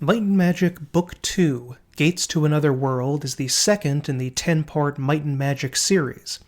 Might and Magic Book 2, Gates to Another World, is the second in the 10-part Might and Magic series.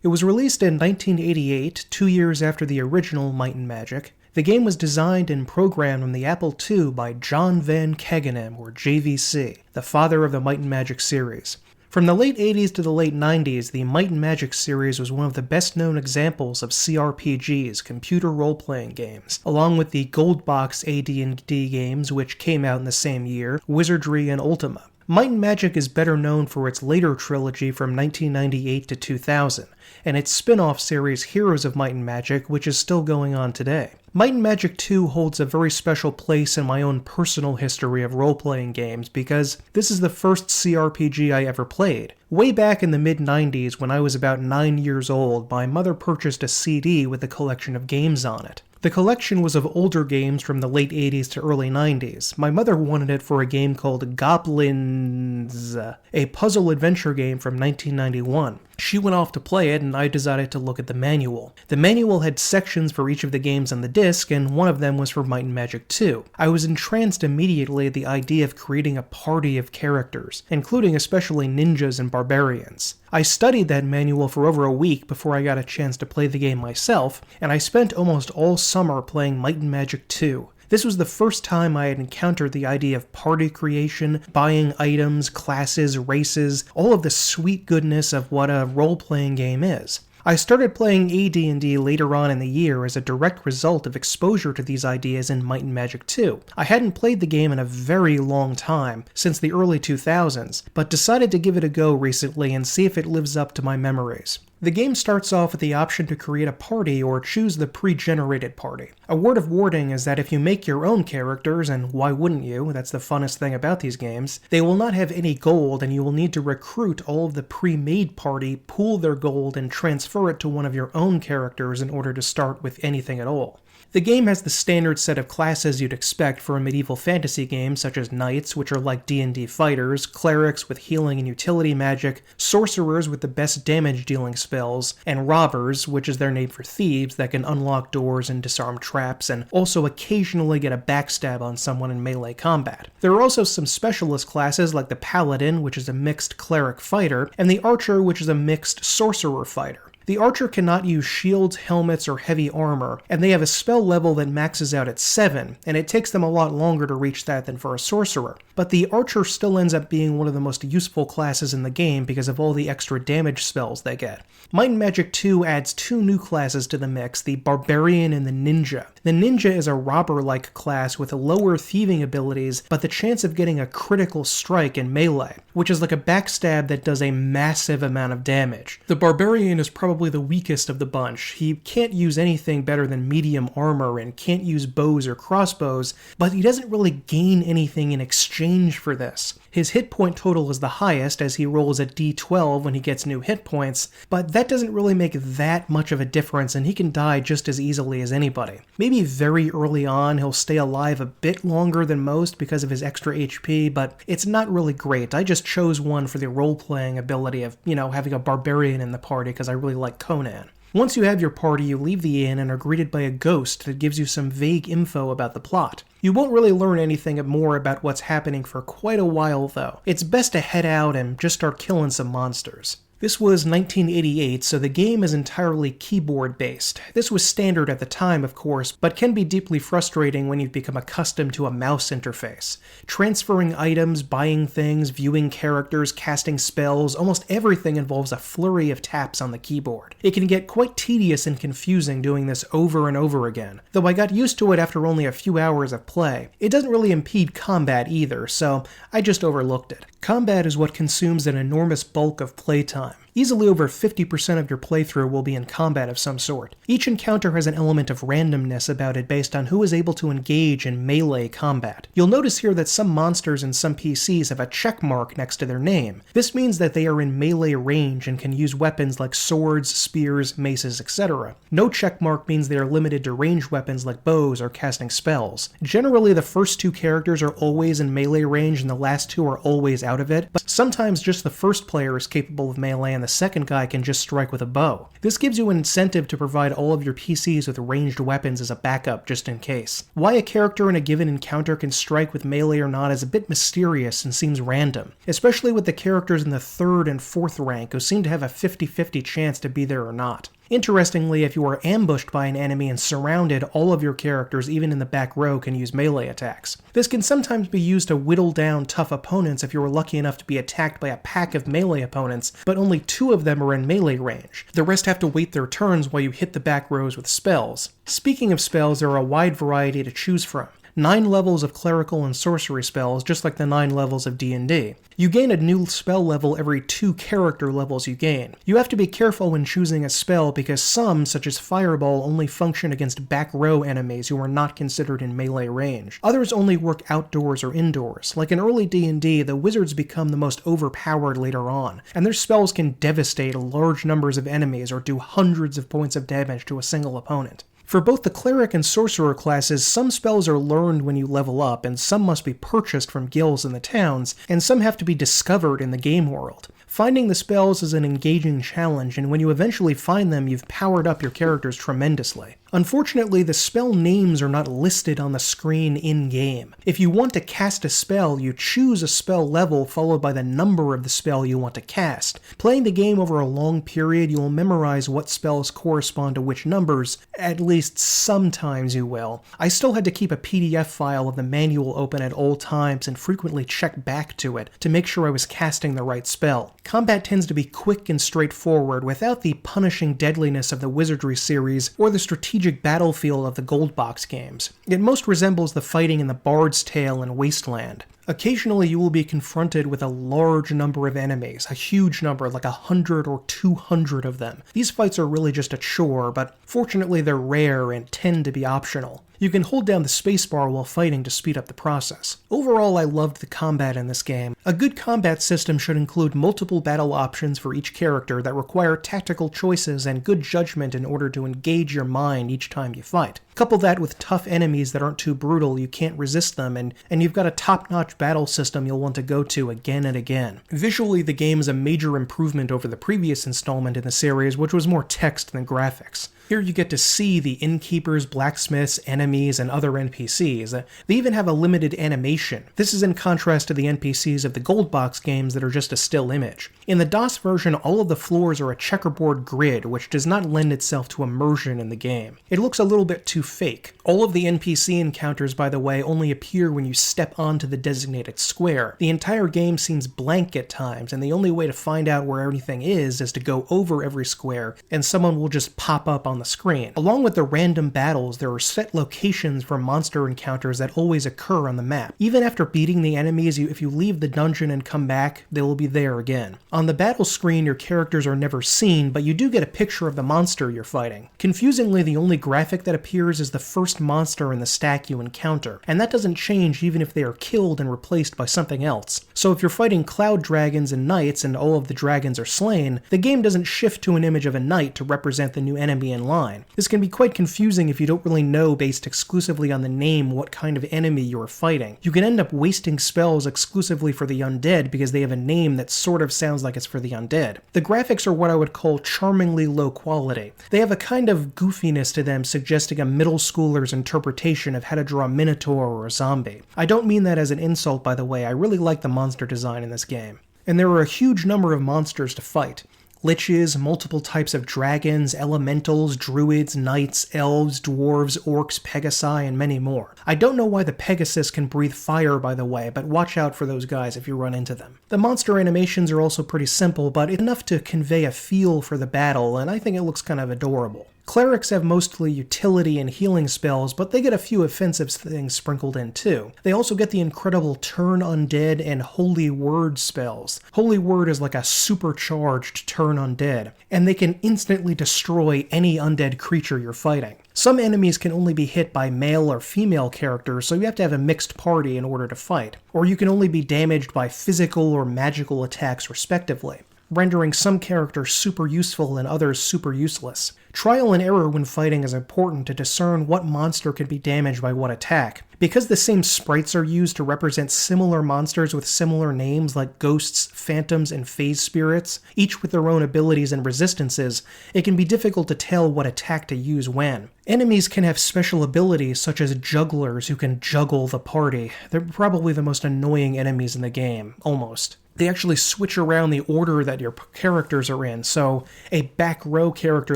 It was released in 1988, 2 years after the original Might and Magic. The game was designed and programmed on the Apple II by John Van Kegenem, or JVC, the father of the Might and Magic series. From the late 80s to the late 90s, the Might and Magic series was one of the best-known examples of CRPGs, computer role-playing games, along with the Gold Box AD&D games, which came out in the same year, Wizardry and Ultima. Might and Magic is better known for its later trilogy from 1998 to 2000, and its spin-off series Heroes of Might and Magic, which is still going on today. Might and Magic 2 holds a very special place in my own personal history of role-playing games because this is the first CRPG I ever played. Way back in the mid-90s, when I was about 9 years old, my mother purchased a CD with a collection of games on it. The collection was of older games from the late 80s to early 90s. My mother wanted it for a game called Goblins, a puzzle adventure game from 1991. She went off to play it, and I decided to look at the manual. The manual had sections for each of the games on the disc, and one of them was for Might and Magic 2. I was entranced immediately at the idea of creating a party of characters, including especially ninjas and barbarians. I studied that manual for over a week before I got a chance to play the game myself, and I spent almost all summer playing Might and Magic 2. This was the first time I had encountered the idea of party creation, buying items, classes, races, all of the sweet goodness of what a role-playing game is. I started playing AD&D later on in the year as a direct result of exposure to these ideas in Might and Magic 2. I hadn't played the game in a very long time, since the early 2000s, but decided to give it a go recently and see if it lives up to my memories. The game starts off with the option to create a party or choose the pre-generated party. A word of warning is that if you make your own characters, and why wouldn't you, that's the funnest thing about these games, they will not have any gold and you will need to recruit all of the pre-made party, pool their gold, and transfer it to one of your own characters in order to start with anything at all. The game has the standard set of classes you'd expect for a medieval fantasy game, such as knights, which are like D&D fighters, clerics with healing and utility magic, sorcerers with the best damage-dealing spells, and robbers, which is their name for thieves that can unlock doors and disarm traps, and also occasionally get a backstab on someone in melee combat. There are also some specialist classes like the paladin, which is a mixed cleric fighter, and the archer, which is a mixed sorcerer fighter. The archer cannot use shields, helmets, or heavy armor, and they have a spell level that maxes out at 7, and it takes them a lot longer to reach that than for a sorcerer. But the archer still ends up being one of the most useful classes in the game because of all the extra damage spells they get. Might and Magic 2 adds 2 new classes to the mix, the barbarian and the ninja. The ninja is a robber-like class with lower thieving abilities, but the chance of getting a critical strike in melee, which is like a backstab that does a massive amount of damage. The barbarian is probably the weakest of the bunch. He can't use anything better than medium armor and can't use bows or crossbows, but he doesn't really gain anything in exchange for this. His hit point total is the highest as he rolls a d12 when he gets new hit points, but that doesn't really make that much of a difference and he can die just as easily as anybody. Maybe very early on he'll stay alive a bit longer than most because of his extra HP, but it's not really great. I just chose one for the role-playing ability of, having a barbarian in the party because I really like Conan. Once you have your party, you leave the inn and are greeted by a ghost that gives you some vague info about the plot. You won't really learn anything more about what's happening for quite a while, though. It's best to head out and just start killing some monsters. This was 1988, so the game is entirely keyboard-based. This was standard at the time, of course, but can be deeply frustrating when you've become accustomed to a mouse interface. Transferring items, buying things, viewing characters, casting spells, almost everything involves a flurry of taps on the keyboard. It can get quite tedious and confusing doing this over and over again. Though I got used to it after only a few hours of play, it doesn't really impede combat either, so I just overlooked it. Combat is what consumes an enormous bulk of playtime. Easily over 50% of your playthrough will be in combat of some sort. Each encounter has an element of randomness about it based on who is able to engage in melee combat. You'll notice here that some monsters and some PCs have a check mark next to their name. This means that they are in melee range and can use weapons like swords, spears, maces, etc. No check mark means they are limited to ranged weapons like bows or casting spells. Generally, the first 2 characters are always in melee range and the last 2 are always out of it, but sometimes just the first player is capable of melee and the the second guy can just strike with a bow. This gives you an incentive to provide all of your PCs with ranged weapons as a backup just in case. Why a character in a given encounter can strike with melee or not is a bit mysterious and seems random, especially with the characters in the 3rd and 4th rank who seem to have a 50-50 chance to be there or not. Interestingly, if you are ambushed by an enemy and surrounded, all of your characters, even in the back row, can use melee attacks. This can sometimes be used to whittle down tough opponents if you are lucky enough to be attacked by a pack of melee opponents, but only 2 of them are in melee range. The rest have to wait their turns while you hit the back rows with spells. Speaking of spells, there are a wide variety to choose from. 9 levels of clerical and sorcery spells, just like the 9 levels of D&D. You gain a new spell level every 2 character levels you gain. You have to be careful when choosing a spell because some, such as Fireball, only function against back row enemies who are not considered in melee range. Others only work outdoors or indoors. Like in early D&D, the wizards become the most overpowered later on, and their spells can devastate large numbers of enemies or do hundreds of points of damage to a single opponent. For both the Cleric and Sorcerer classes, some spells are learned when you level up, and some must be purchased from guilds in the towns, and some have to be discovered in the game world. Finding the spells is an engaging challenge, and when you eventually find them, you've powered up your characters tremendously. Unfortunately, the spell names are not listed on the screen in-game. If you want to cast a spell, you choose a spell level followed by the number of the spell you want to cast. Playing the game over a long period, you will memorize what spells correspond to which numbers, at least sometimes you will. I still had to keep a PDF file of the manual open at all times and frequently check back to it to make sure I was casting the right spell. Combat tends to be quick and straightforward without the punishing deadliness of the Wizardry series or the strategic battlefield of the Gold Box games. It most resembles the fighting in the Bard's Tale and Wasteland. Occasionally you will be confronted with a large number of enemies, a huge number, like 100 or 200 of them. These fights are really just a chore, but fortunately they're rare and tend to be optional. You can hold down the spacebar while fighting to speed up the process. Overall, I loved the combat in this game. A good combat system should include multiple battle options for each character that require tactical choices and good judgment in order to engage your mind each time you fight. Couple that with tough enemies that aren't too brutal, you can't resist them, and you've got a top-notch battle system you'll want to go to again and again. Visually, the game is a major improvement over the previous installment in the series, which was more text than graphics. Here you get to see the innkeepers, blacksmiths, enemies, and other NPCs. They even have a limited animation. This is in contrast to the NPCs of the Gold Box games that are just a still image. In the DOS version, all of the floors are a checkerboard grid, which does not lend itself to immersion in the game. It looks a little bit too fake. All of the NPC encounters, by the way, only appear when you step onto the designated square. The entire game seems blank at times, and the only way to find out where everything is to go over every square, and someone will just pop up on the screen. Along with the random battles, there are set locations for monster encounters that always occur on the map. Even after beating the enemies, if you leave the dungeon and come back, they will be there again. On the battle screen, your characters are never seen, but you do get a picture of the monster you're fighting. Confusingly, the only graphic that appears is the first monster in the stack you encounter, and that doesn't change even if they are killed and replaced by something else. So if you're fighting cloud dragons and knights and all of the dragons are slain, the game doesn't shift to an image of a knight to represent the new enemy in line. This can be quite confusing if you don't really know based exclusively on the name what kind of enemy you are fighting. You can end up wasting spells exclusively for the undead because they have a name that sort of sounds like it's for the undead. The graphics are what I would call charmingly low quality. They have a kind of goofiness to them suggesting a middle schooler's interpretation of how to draw a minotaur or a zombie. I don't mean that as an insult, by the way. I really like the monster design in this game. And there are a huge number of monsters to fight. Liches, multiple types of dragons, elementals, druids, knights, elves, dwarves, orcs, pegasi, and many more. I don't know why the Pegasus can breathe fire, by the way, but watch out for those guys if you run into them. The monster animations are also pretty simple, but enough to convey a feel for the battle, and I think it looks kind of adorable. Clerics have mostly utility and healing spells, but they get a few offensive things sprinkled in too. They also get the incredible Turn Undead and Holy Word spells. Holy Word is like a supercharged Turn Undead, and they can instantly destroy any undead creature you're fighting. Some enemies can only be hit by male or female characters, so you have to have a mixed party in order to fight. Or you can only be damaged by physical or magical attacks respectively, rendering some characters super useful and others super useless. Trial and error when fighting is important to discern what monster can be damaged by what attack. Because the same sprites are used to represent similar monsters with similar names like ghosts, phantoms, and phase spirits, each with their own abilities and resistances, it can be difficult to tell what attack to use when. Enemies can have special abilities such as jugglers who can juggle the party. They're probably the most annoying enemies in the game, almost. They actually switch around the order that your characters are in, so a back row character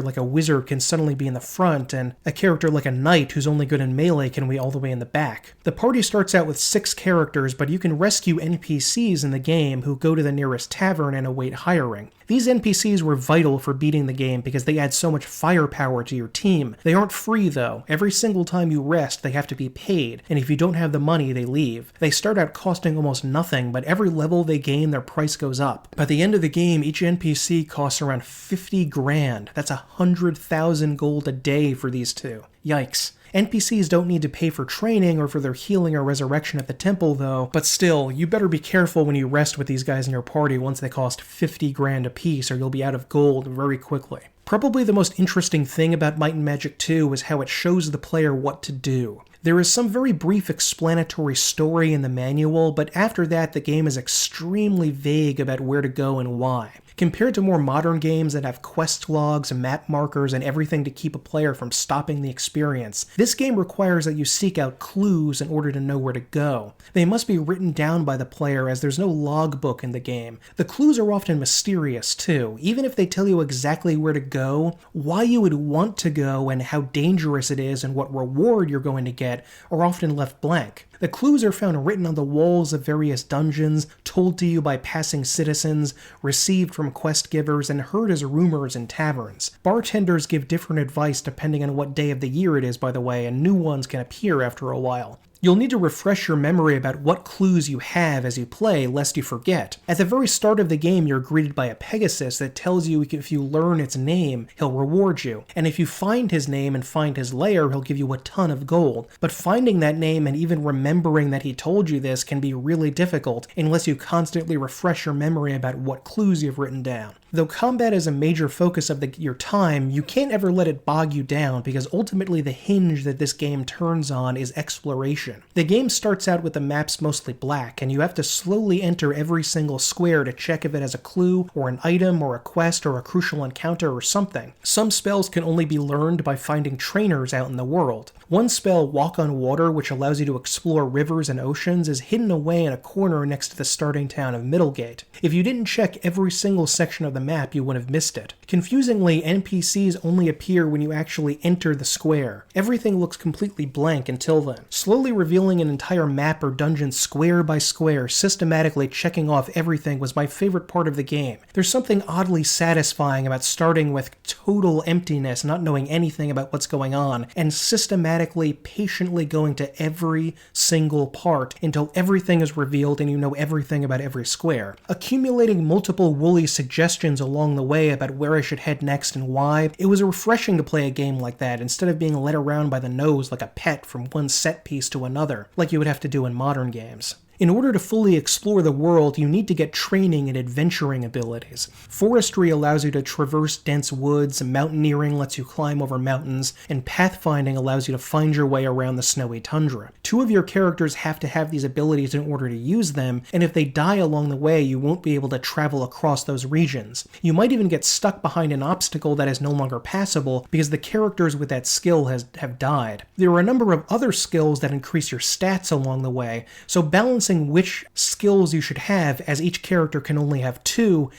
like a wizard can suddenly be in the front, and a character like a knight who's only good in melee can be all the way in the back. The party starts out with 6 characters, but you can rescue NPCs in the game who go to the nearest tavern and await hiring. These NPCs were vital for beating the game because they add so much firepower to your team. They aren't free though. Every single time you rest, they have to be paid, and if you don't have the money, they leave. They start out costing almost nothing, but every level they gain, their price goes up. By the end of the game, each NPC costs around 50 grand. That's 100,000 gold a day for these two. Yikes. NPCs don't need to pay for training or for their healing or resurrection at the temple though, but still, you better be careful when you rest with these guys in your party once they cost 50 grand a piece or you'll be out of gold very quickly. Probably the most interesting thing about Might and Magic 2 is how it shows the player what to do. There is some very brief explanatory story in the manual, but after that the game is extremely vague about where to go and why. Compared to more modern games that have quest logs, map markers, and everything to keep a player from stopping the experience, this game requires that you seek out clues in order to know where to go. They must be written down by the player as there's no logbook in the game. The clues are often mysterious too. Even if they tell you exactly where to go, why you would want to go and how dangerous it is and what reward you're going to get are often left blank. The clues are found written on the walls of various dungeons, told to you by passing citizens, received from quest givers, and heard as rumors in taverns. Bartenders give different advice depending on what day of the year it is, by the way, and new ones can appear after a while. You'll need to refresh your memory about what clues you have as you play, lest you forget. At the very start of the game, you're greeted by a Pegasus that tells you if you learn its name, he'll reward you. And if you find his name and find his lair, he'll give you a ton of gold. But finding that name and even remembering that he told you this can be really difficult unless you constantly refresh your memory about what clues you've written down. Though combat is a major focus of your time, you can't ever let it bog you down because ultimately the hinge that this game turns on is exploration. The game starts out with the maps mostly black, and you have to slowly enter every single square to check if it has a clue, or an item, or a quest, or a crucial encounter, or something. Some spells can only be learned by finding trainers out in the world. One spell, Walk on Water, which allows you to explore rivers and oceans, is hidden away in a corner next to the starting town of Middlegate. If you didn't check every single section of the map, you would have missed it. Confusingly, NPCs only appear when you actually enter the square. Everything looks completely blank until then. Slowly revealing an entire map or dungeon square by square, systematically checking off everything was my favorite part of the game. There's something oddly satisfying about starting with total emptiness, not knowing anything about what's going on, and systematically, patiently going to every single part until everything is revealed and you know everything about every square. Accumulating multiple woolly suggestions along the way about where I should head next and why, it was refreshing to play a game like that instead of being led around by the nose like a pet from one set piece to another, like you would have to do in modern games. In order to fully explore the world, you need to get training and adventuring abilities. Forestry allows you to traverse dense woods, mountaineering lets you climb over mountains, and pathfinding allows you to find your way around the snowy tundra. 2 of your characters have to have these abilities in order to use them, and if they die along the way, you won't be able to travel across those regions. You might even get stuck behind an obstacle that is no longer passable because the characters with that skill have died. There are a number of other skills that increase your stats along the way, so balancing which skills you should have, as each character can only have 2,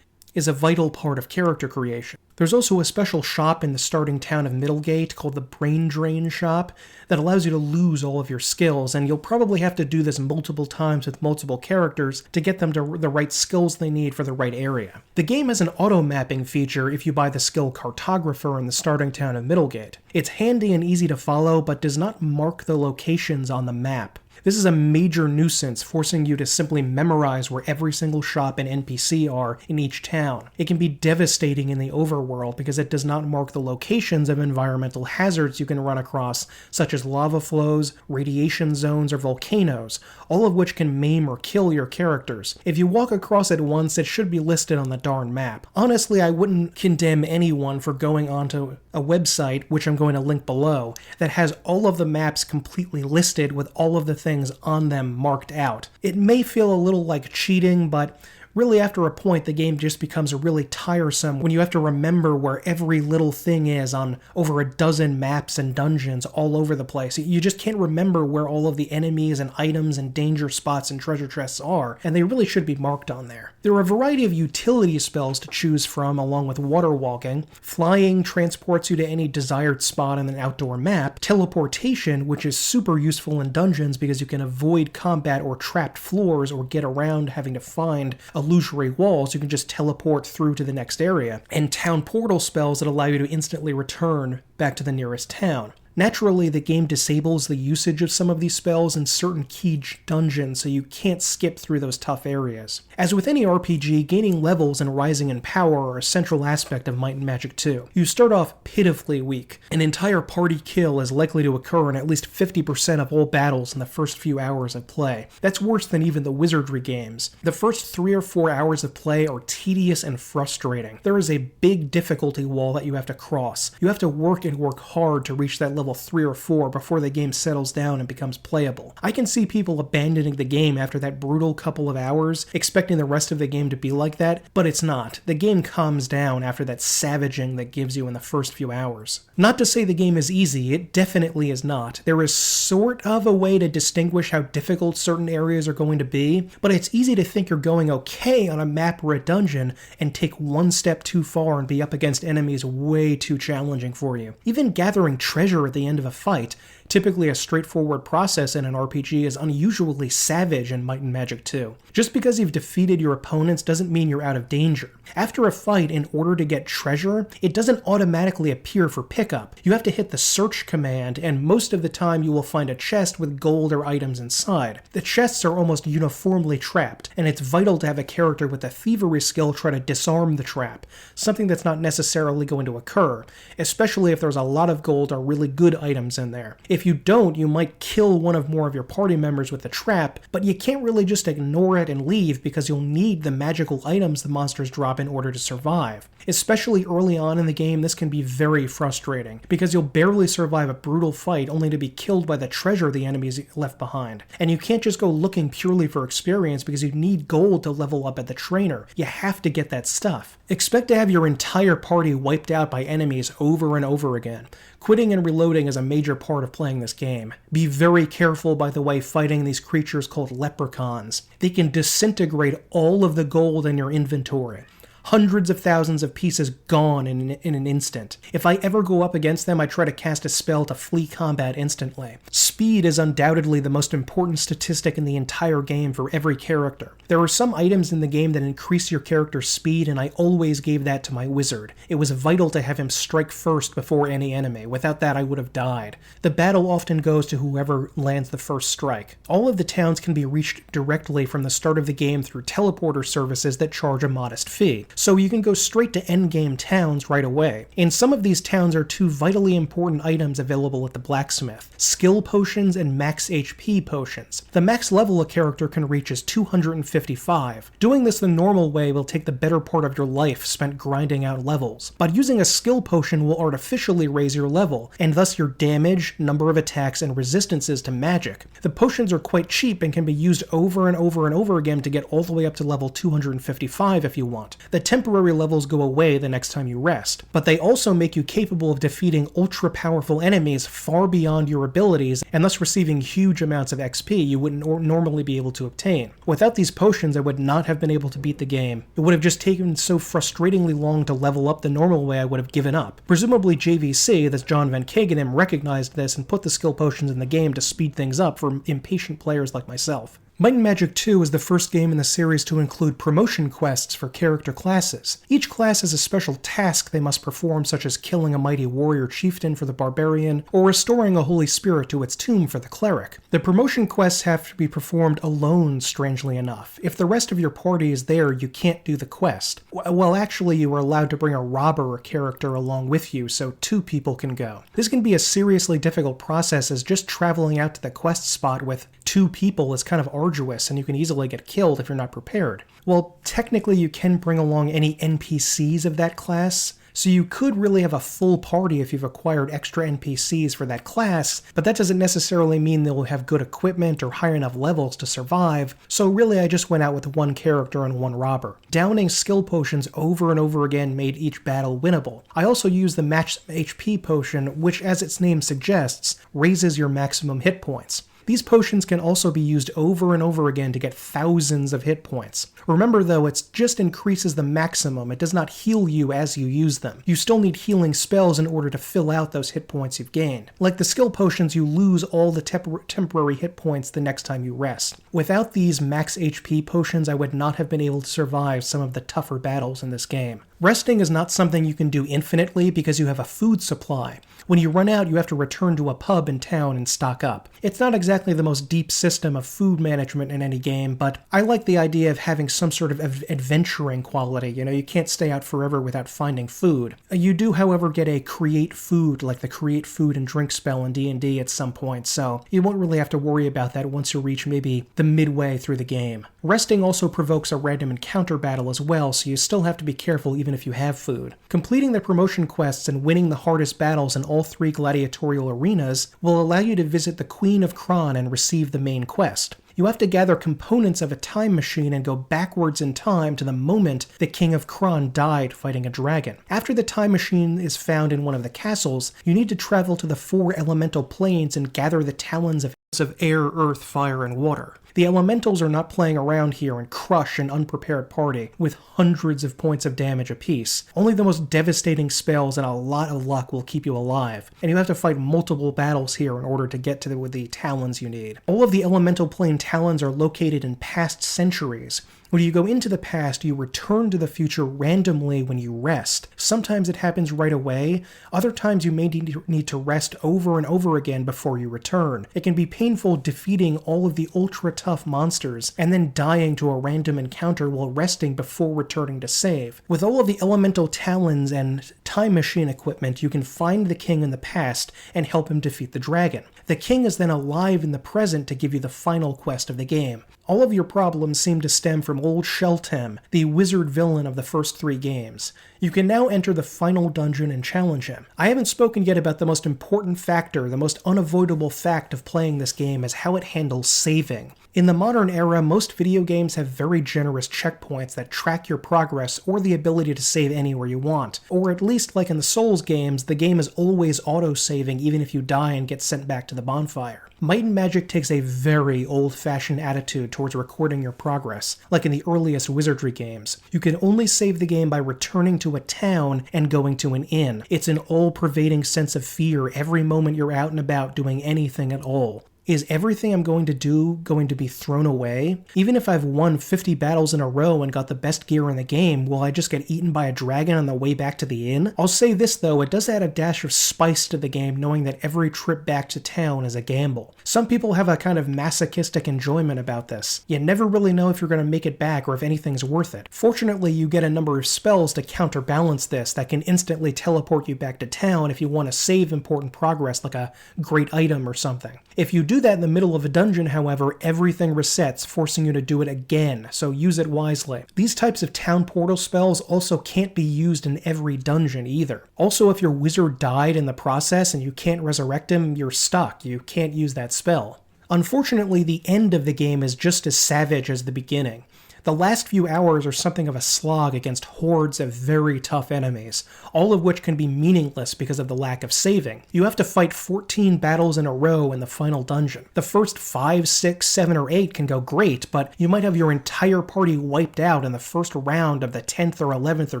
is a vital part of character creation. There's also a special shop in the starting town of Middlegate called the Brain Drain Shop that allows you to lose all of your skills, and you'll probably have to do this multiple times with multiple characters to get them to the right skills they need for the right area. The game has an auto-mapping feature if you buy the skill Cartographer in the starting town of Middlegate. It's handy and easy to follow, but does not mark the locations on the map. This is a major nuisance, forcing you to simply memorize where every single shop and NPC are in each town. It can be devastating in the overworld because it does not mark the locations of environmental hazards you can run across, such as lava flows, radiation zones, or volcanoes, all of which can maim or kill your characters. If you walk across it once, it should be listed on the darn map. Honestly, I wouldn't condemn anyone for going onto a website, which I'm going to link below, that has all of the maps completely listed with all of the things on them marked out. It may feel a little like cheating, but really after a point the game just becomes really tiresome when you have to remember where every little thing is on over a dozen maps and dungeons all over the place. You just can't remember where all of the enemies and items and danger spots and treasure chests are, and they really should be marked on there. There are a variety of utility spells to choose from, along with water walking. Flying transports you to any desired spot on an outdoor map. Teleportation, which is super useful in dungeons because you can avoid combat or trapped floors or get around having to find illusory walls. You can just teleport through to the next area. And town portal spells that allow you to instantly return back to the nearest town. Naturally, the game disables the usage of some of these spells in certain key dungeons, so you can't skip through those tough areas. As with any RPG, gaining levels and rising in power are a central aspect of Might and Magic 2. You start off pitifully weak. An entire party kill is likely to occur in at least 50% of all battles in the first few hours of play. That's worse than even the wizardry games. The first 3 or 4 hours of play are tedious and frustrating. There is a big difficulty wall that you have to cross. You have to work and work hard to reach that level 3 or 4 before the game settles down and becomes playable. I can see people abandoning the game after that brutal couple of hours, expecting the rest of the game to be like that, but it's not. The game calms down after that savaging that gives you in the first few hours. Not to say the game is easy, it definitely is not. There is sort of a way to distinguish how difficult certain areas are going to be, but it's easy to think you're going okay on a map or a dungeon and take one step too far and be up against enemies way too challenging for you. Even gathering treasure at the end of a fight, typically a straightforward process in an RPG, is unusually savage in Might and Magic 2. Just because you've defeated your opponents doesn't mean you're out of danger. After a fight, in order to get treasure, it doesn't automatically appear for pickup. You have to hit the search command, and most of the time you will find a chest with gold or items inside. The chests are almost uniformly trapped, and it's vital to have a character with a thievery skill try to disarm the trap, something that's not necessarily going to occur, especially if there's a lot of gold or really good items in there. If you don't, you might kill one or more of your party members with the trap, but you can't really just ignore it and leave because you'll need the magical items the monsters drop in order to survive. Especially early on in the game, this can be very frustrating, because you'll barely survive a brutal fight only to be killed by the treasure the enemies left behind. And you can't just go looking purely for experience because you need gold to level up at the trainer. You have to get that stuff. Expect to have your entire party wiped out by enemies over and over again. Quitting and reloading is a major part of playing this game. Be very careful, by the way, fighting these creatures called leprechauns. They can disintegrate all of the gold in your inventory. Hundreds of thousands of pieces gone in an instant. If I ever go up against them, I try to cast a spell to flee combat instantly. Speed is undoubtedly the most important statistic in the entire game for every character. There are some items in the game that increase your character's speed, and I always gave that to my wizard. It was vital to have him strike first before any enemy. Without that, I would have died. The battle often goes to whoever lands the first strike. All of the towns can be reached directly from the start of the game through teleporter services that charge a modest fee. So you can go straight to endgame towns right away. In some of these towns are 2 vitally important items available at the blacksmith: skill potions and max HP potions. The max level a character can reach is 255. Doing this the normal way will take the better part of your life spent grinding out levels, but using a skill potion will artificially raise your level, and thus your damage, number of attacks, and resistances to magic. The potions are quite cheap and can be used over and over and over again to get all the way up to level 255 if you want. The temporary levels go away the next time you rest, but they also make you capable of defeating ultra-powerful enemies far beyond your abilities, and thus receiving huge amounts of XP you wouldn't normally be able to obtain. Without these potions, I would not have been able to beat the game. It would have just taken so frustratingly long to level up the normal way I would have given up. Presumably JVC, that's John Van Kagenem, recognized this and put the skill potions in the game to speed things up for impatient players like myself. Might and Magic 2 is the first game in the series to include promotion quests for character classes. Each class has a special task they must perform, such as killing a mighty warrior chieftain for the barbarian, or restoring a holy spirit to its tomb for the cleric. The promotion quests have to be performed alone, strangely enough. If the rest of your party is there, you can't do the quest. Well, actually, you are allowed to bring a robber character along with you, so 2 people can go. This can be a seriously difficult process, as just traveling out to the quest spot with 2 people is kind of arduous, and you can easily get killed if you're not prepared. Well, technically you can bring along any NPCs of that class, so you could really have a full party if you've acquired extra NPCs for that class, but that doesn't necessarily mean they'll have good equipment or high enough levels to survive, so really I just went out with 1 character and 1 robber. Downing skill potions over and over again made each battle winnable. I also used the Max HP potion, which, as its name suggests, raises your maximum hit points. These potions can also be used over and over again to get thousands of hit points. Remember though, it just increases the maximum, it does not heal you as you use them. You still need healing spells in order to fill out those hit points you've gained. Like the skill potions, you lose all the temporary hit points the next time you rest. Without these max HP potions, I would not have been able to survive some of the tougher battles in this game. Resting is not something you can do infinitely because you have a food supply. When you run out, you have to return to a pub in town and stock up. It's not exactly the most deep system of food management in any game, but I like the idea of having some sort of adventuring quality. You can't stay out forever without finding food. You do, however, get a create food, like the create food and drink spell in D&D at some point, so you won't really have to worry about that once you reach maybe the midway through the game. Resting also provokes a random encounter battle as well, so you still have to be careful even if you have food. Completing the promotion quests and winning the hardest battles in all 3 gladiatorial arenas will allow you to visit the Queen of Kron and receive the main quest. You have to gather components of a time machine and go backwards in time to the moment the King of Kron died fighting a dragon. After the time machine is found in one of the castles, you need to travel to the 4 elemental planes and gather the talons of air, earth, fire, and water. The elementals are not playing around here and crush an unprepared party with hundreds of points of damage apiece. Only the most devastating spells and a lot of luck will keep you alive, and you have to fight multiple battles here in order to get to the talons you need. All of the elemental plane talons are located in past centuries. When you go into the past, you return to the future randomly when you rest. Sometimes it happens right away, other times you may need to rest over and over again before you return. It can be painful defeating all of the ultra-tough monsters and then dying to a random encounter while resting before returning to save. With all of the elemental talons and time machine equipment, you can find the king in the past and help him defeat the dragon. The king is then alive in the present to give you the final quest of the game. All of your problems seem to stem from old Sheltem, the wizard villain of the first 3 games. You can now enter the final dungeon and challenge him. I haven't spoken yet about the most important factor, the most unavoidable fact of playing this game is how it handles saving. In the modern era, most video games have very generous checkpoints that track your progress or the ability to save anywhere you want. Or at least like in the Souls games, the game is always auto-saving even if you die and get sent back to the bonfire. Might and Magic takes a very old-fashioned attitude towards recording your progress, like in the earliest wizardry games. You can only save the game by returning to a town and going to an inn. It's an all-pervading sense of fear every moment you're out and about doing anything at all. Is everything I'm going to do going to be thrown away? Even if I've won 50 battles in a row and got the best gear in the game, will I just get eaten by a dragon on the way back to the inn? I'll say this though, it does add a dash of spice to the game knowing that every trip back to town is a gamble. Some people have a kind of masochistic enjoyment about this. You never really know if you're going to make it back or if anything's worth it. Fortunately, you get a number of spells to counterbalance this that can instantly teleport you back to town if you want to save important progress like a great item or something. If you do that in the middle of a dungeon, however, everything resets, forcing you to do it again, so use it wisely. These types of town portal spells also can't be used in every dungeon either. Also, if your wizard died in the process and you can't resurrect him, you're stuck. You can't use that spell. Unfortunately, the end of the game is just as savage as the beginning. The last few hours are something of a slog against hordes of very tough enemies, all of which can be meaningless because of the lack of saving. You have to fight 14 battles in a row in the final dungeon. The first 5, 6, 7, or 8 can go great, but you might have your entire party wiped out in the first round of the 10th or 11th or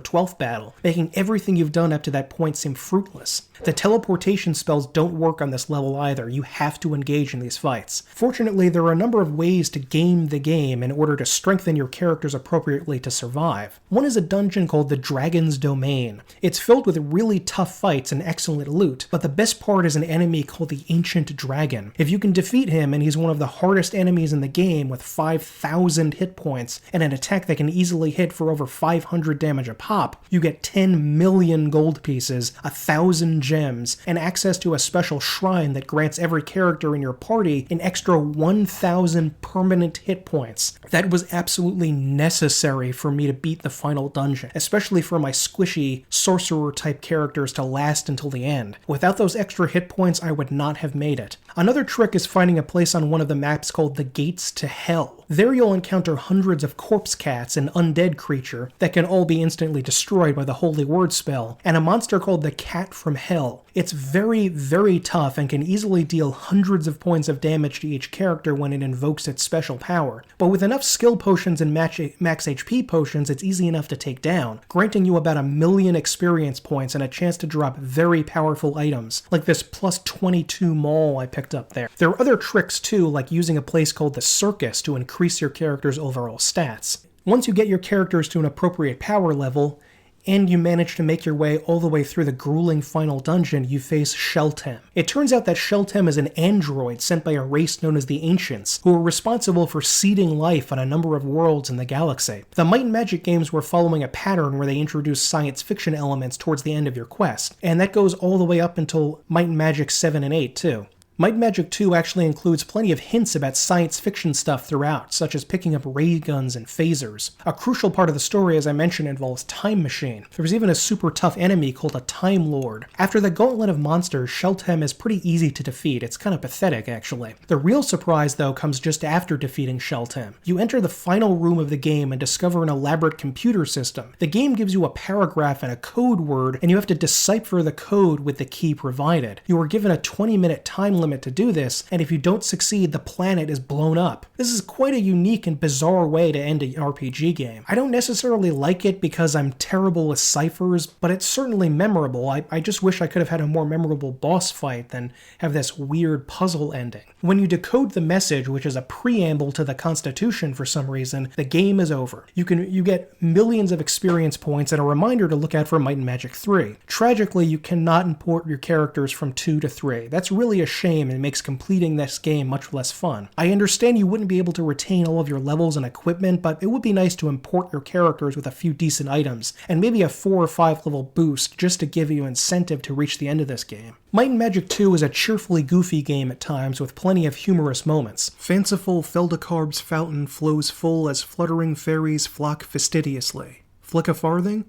12th battle, making everything you've done up to that point seem fruitless. The teleportation spells don't work on this level either. You have to engage in these fights. Fortunately, there are a number of ways to game the game in order to strengthen your characters appropriately to survive. One is a dungeon called the Dragon's Domain. It's filled with really tough fights and excellent loot, but the best part is an enemy called the Ancient Dragon. If you can defeat him, and he's one of the hardest enemies in the game with 5,000 hit points and an attack that can easily hit for over 500 damage a pop, you get 10 million gold pieces, 1,000 gems, and access to a special shrine that grants every character in your party an extra 1,000 permanent hit points. That was absolutely necessary for me to beat the final dungeon, especially for my squishy sorcerer-type characters to last until the end. Without those extra hit points, I would not have made it. Another trick is finding a place on one of the maps called the Gates to Hell. There you'll encounter hundreds of corpse cats, an undead creature that can all be instantly destroyed by the Holy Word spell, and a monster called the Cat from Hell. It's very, very tough and can easily deal hundreds of points of damage to each character when it invokes its special power, but with enough skill potions and max HP potions, it's easy enough to take down, granting you about 1,000,000 experience points and a chance to drop very powerful items, like this plus 22 maul I picked up there. There are other tricks too, like using a place called the Circus to increase your character's overall stats. Once you get your characters to an appropriate power level, and you manage to make your way all the way through the grueling final dungeon, you face Sheltem. It turns out that Sheltem is an android sent by a race known as the Ancients, who are responsible for seeding life on a number of worlds in the galaxy. The Might and Magic games were following a pattern where they introduced science fiction elements towards the end of your quest, and that goes all the way up until Might and Magic 7 and 8 too. Might and Magic 2 actually includes plenty of hints about science fiction stuff throughout, such as picking up ray guns and phasers. A crucial part of the story, as I mentioned, involves Time Machine. There's even a super tough enemy called a Time Lord. After the gauntlet of monsters, Sheltem is pretty easy to defeat. It's kind of pathetic, actually. The real surprise, though, comes just after defeating Sheltem. You enter the final room of the game and discover an elaborate computer system. The game gives you a paragraph and a code word, and you have to decipher the code with the key provided. You are given a 20-minute time limit to do this, and if you don't succeed, the planet is blown up. This is quite a unique and bizarre way to end an RPG game. I don't necessarily like it because I'm terrible with ciphers, but it's certainly memorable. I just wish I could have had a more memorable boss fight than have this weird puzzle ending. When you decode the message, which is a preamble to the Constitution for some reason, the game is over. You get millions of experience points and a reminder to look out for Might and Magic 3. Tragically, you cannot import your characters from 2 to 3. That's really a shame and makes completing this game much less fun. I understand you wouldn't be able to retain all of your levels and equipment, but it would be nice to import your characters with a few decent items, and maybe a 4 or 5 level boost just to give you incentive to reach the end of this game. Might and Magic 2 is a cheerfully goofy game at times with plenty of humorous moments. Fanciful Feldakarb's fountain flows full as fluttering fairies flock fastidiously. Flick a farthing?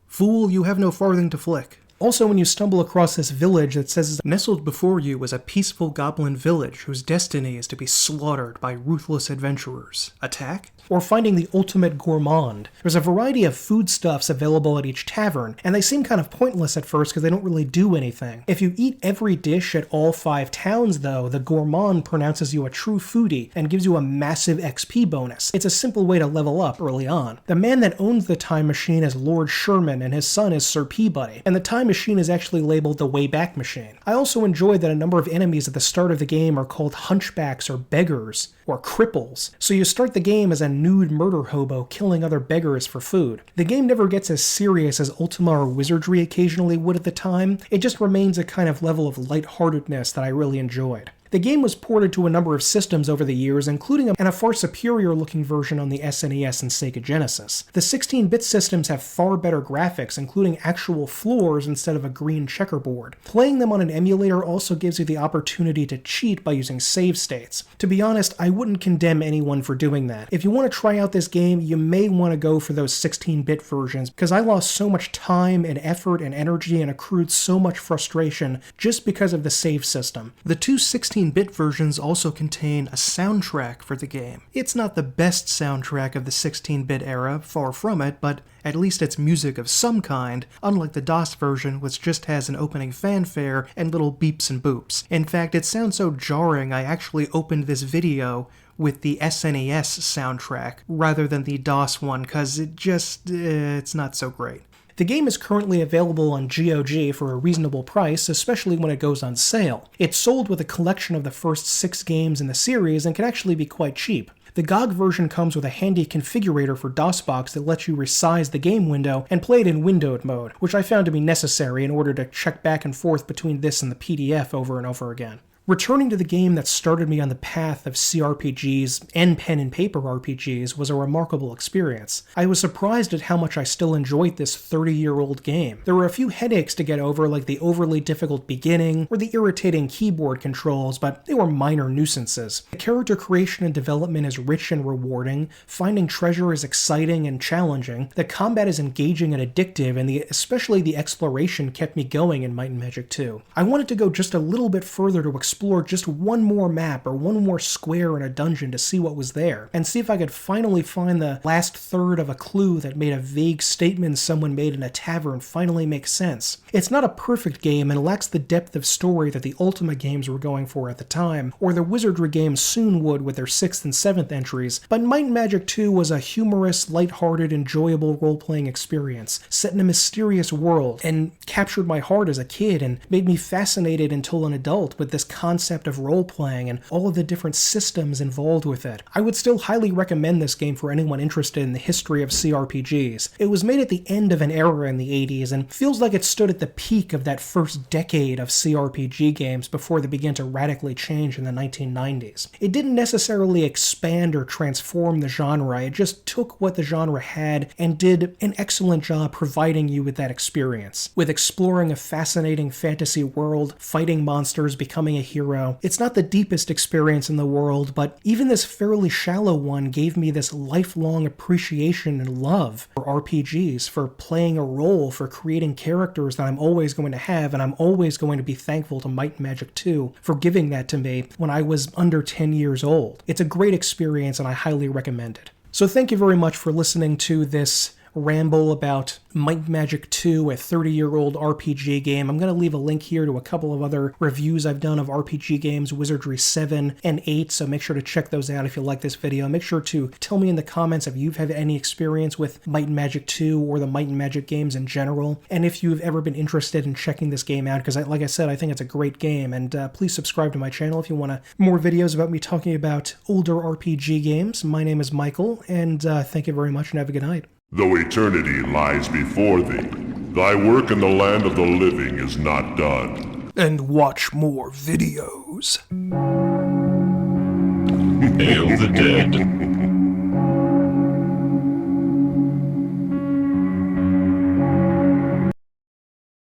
Fool, you have no farthing to flick. Also, when you stumble across this village that says nestled before you is a peaceful goblin village whose destiny is to be slaughtered by ruthless adventurers. Attack? Or finding the ultimate gourmand. There's a variety of foodstuffs available at each tavern, and they seem kind of pointless at first because they don't really do anything. If you eat every dish at all 5 towns, though, the gourmand pronounces you a true foodie and gives you a massive XP bonus. It's a simple way to level up early on. The man that owns the time machine is Lord Sherman, and his son is Sir Peabody, and the time machine is actually labeled the Wayback Machine. I also enjoyed that a number of enemies at the start of the game are called hunchbacks or beggars, or cripples, so you start the game as a nude murder hobo killing other beggars for food. The game never gets as serious as Ultima or Wizardry occasionally would at the time. It just remains a kind of level of lightheartedness that I really enjoyed. The game was ported to a number of systems over the years, including a far superior looking version on the SNES and Sega Genesis. The 16-bit systems have far better graphics, including actual floors instead of a green checkerboard. Playing them on an emulator also gives you the opportunity to cheat by using save states. To be honest, I wouldn't condemn anyone for doing that. If you want to try out this game, you may want to go for those 16-bit versions, because I lost so much time and effort and energy and accrued so much frustration just because of the save system. The two 16 16-bit versions also contain a soundtrack for the game. It's not the best soundtrack of the 16-bit era, far from it, but at least it's music of some kind, unlike the DOS version, which just has an opening fanfare and little beeps and boops. In fact, it sounds so jarring I actually opened this video with the SNES soundtrack rather than the DOS one, because it's not so great. The game is currently available on GOG for a reasonable price, especially when it goes on sale. It's sold with a collection of the first 6 games in the series and can actually be quite cheap. The GOG version comes with a handy configurator for DOSBox that lets you resize the game window and play it in windowed mode, which I found to be necessary in order to check back and forth between this and the PDF over and over again. Returning to the game that started me on the path of CRPGs and pen and paper RPGs was a remarkable experience. I was surprised at how much I still enjoyed this 30-year-old game. There were a few headaches to get over, like the overly difficult beginning or the irritating keyboard controls, but they were minor nuisances. The character creation and development is rich and rewarding, finding treasure is exciting and challenging, the combat is engaging and addictive, and especially the exploration kept me going in Might and Magic 2. I wanted to go just a little bit further to explore just one more map or one more square in a dungeon to see what was there, and see if I could finally find the last third of a clue that made a vague statement someone made in a tavern finally make sense. It's not a perfect game and lacks the depth of story that the Ultima games were going for at the time, or the Wizardry games soon would with their 6th and 7th entries, but Might and Magic 2 was a humorous, lighthearted, enjoyable role-playing experience, set in a mysterious world, and captured my heart as a kid and made me fascinated until an adult with this concept of role-playing and all of the different systems involved with it. I would still highly recommend this game for anyone interested in the history of CRPGs. It was made at the end of an era in the 80s and feels like it stood at the peak of that first decade of CRPG games before they began to radically change in the 1990s. It didn't necessarily expand or transform the genre, it just took what the genre had and did an excellent job providing you with that experience. With exploring a fascinating fantasy world, fighting monsters, becoming a hero. It's not the deepest experience in the world, but even this fairly shallow one gave me this lifelong appreciation and love for RPGs, for playing a role, for creating characters that I'm always going to have, and I'm always going to be thankful to Might and Magic 2 for giving that to me when I was under 10 years old. It's a great experience and I highly recommend it. So thank you very much for listening to this ramble about Might and Magic 2, a 30-year-old RPG game. I'm going to leave a link here to a couple of other reviews I've done of RPG games, Wizardry 7 and 8, so make sure to check those out if you like this video. Make sure to tell me in the comments if you've had any experience with Might and Magic 2 or the Might and Magic games in general, and if you've ever been interested in checking this game out, because like I said, I think it's a great game, and please subscribe to my channel if you want more videos about me talking about older RPG games. My name is Michael, and thank you very much and have a good night. Though eternity lies before thee, thy work in the land of the living is not done. And watch more videos. Hail the dead.